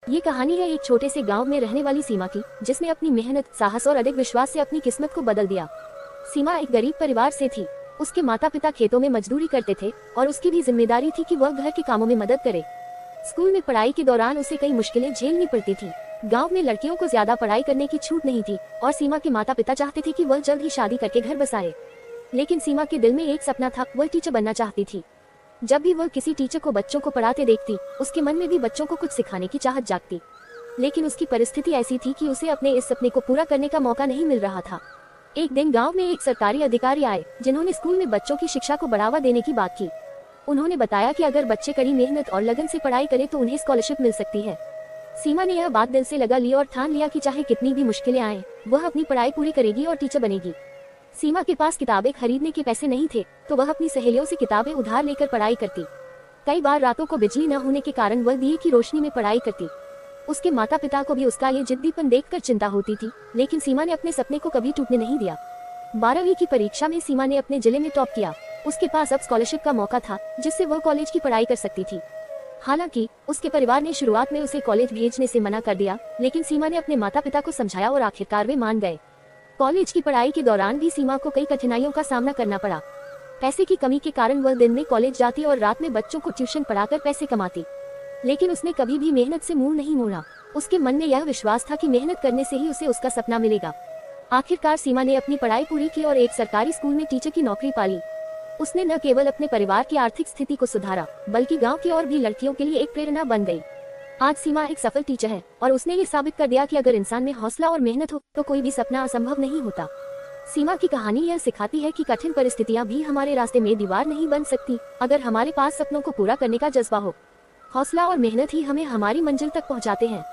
ये कहानी है एक छोटे से गांव में रहने वाली सीमा की, जिसने अपनी मेहनत, साहस और अडिग विश्वास से अपनी किस्मत को बदल दिया। सीमा एक गरीब परिवार से थी। उसके माता पिता खेतों में मजदूरी करते थे और उसकी भी जिम्मेदारी थी कि वह घर के कामों में मदद करे। स्कूल में पढ़ाई के दौरान उसे कई मुश्किलें झेलनी पड़ती थी। गांव में लड़कियों को ज्यादा पढ़ाई करने की छूट नहीं थी और सीमा के माता पिता चाहते थे कि वह जल्द ही शादी करके घर बसाए। लेकिन सीमा के दिल में एक सपना था, वह टीचर बनना चाहती थी। जब भी वह किसी टीचर को बच्चों को पढ़ाते देखती, उसके मन में भी बच्चों को कुछ सिखाने की चाहत जागती। लेकिन उसकी परिस्थिति ऐसी थी कि उसे अपने इस सपने को पूरा करने का मौका नहीं मिल रहा था। एक दिन गांव में एक सरकारी अधिकारी आए, जिन्होंने स्कूल में बच्चों की शिक्षा को बढ़ावा देने की बात की। उन्होंने बताया कि अगर बच्चे कड़ी मेहनत और लगन से पढ़ाई करें तो उन्हें स्कॉलरशिप मिल सकती है। सीमा ने यह बात दिल से लगा ली और ठान लिया कि चाहे कितनी भी मुश्किलें आए, वह अपनी पढ़ाई पूरी करेगी और टीचर बनेगी। सीमा के पास किताबें खरीदने के पैसे नहीं थे, तो वह अपनी सहेलियों से किताबें उधार लेकर पढ़ाई करती। कई बार रातों को बिजली न होने के कारण वह दिए की रोशनी में पढ़ाई करती। उसके माता पिता को भी उसका ये जिद्दीपन देखकर चिंता होती थी, लेकिन सीमा ने अपने सपने को कभी टूटने नहीं दिया। 12वीं की परीक्षा में सीमा ने अपने जिले में टॉप किया। उसके पास अब स्कॉलरशिप का मौका था, जिससे वह कॉलेज की पढ़ाई कर सकती थी। हालांकि उसके परिवार ने शुरुआत में उसे कॉलेज भेजने से मना कर दिया, लेकिन सीमा ने अपने माता पिता को समझाया और आखिरकार वे मान गए। कॉलेज की पढ़ाई के दौरान भी सीमा को कई कठिनाइयों का सामना करना पड़ा। पैसे की कमी के कारण वह दिन में कॉलेज जाती और रात में बच्चों को ट्यूशन पढ़ाकर पैसे कमाती। लेकिन उसने कभी भी मेहनत से मुंह नहीं मोड़ा। उसके मन में यह विश्वास था कि मेहनत करने से ही उसे उसका सपना मिलेगा। आखिरकार सीमा ने अपनी पढ़ाई पूरी की और एक सरकारी स्कूल में टीचर की नौकरी पाली। उसने न केवल अपने परिवार की आर्थिक स्थिति को सुधारा, बल्कि गांव की और भी लड़कियों के लिए एक प्रेरणा बन गई। आज सीमा एक सफल टीचर है और उसने ये साबित कर दिया कि अगर इंसान में हौसला और मेहनत हो तो कोई भी सपना असंभव नहीं होता। सीमा की कहानी यह सिखाती है कि कठिन परिस्थितियां भी हमारे रास्ते में दीवार नहीं बन सकती, अगर हमारे पास सपनों को पूरा करने का जज्बा हो। हौसला और मेहनत ही हमें हमारी मंजिल तक पहुंचाते हैं।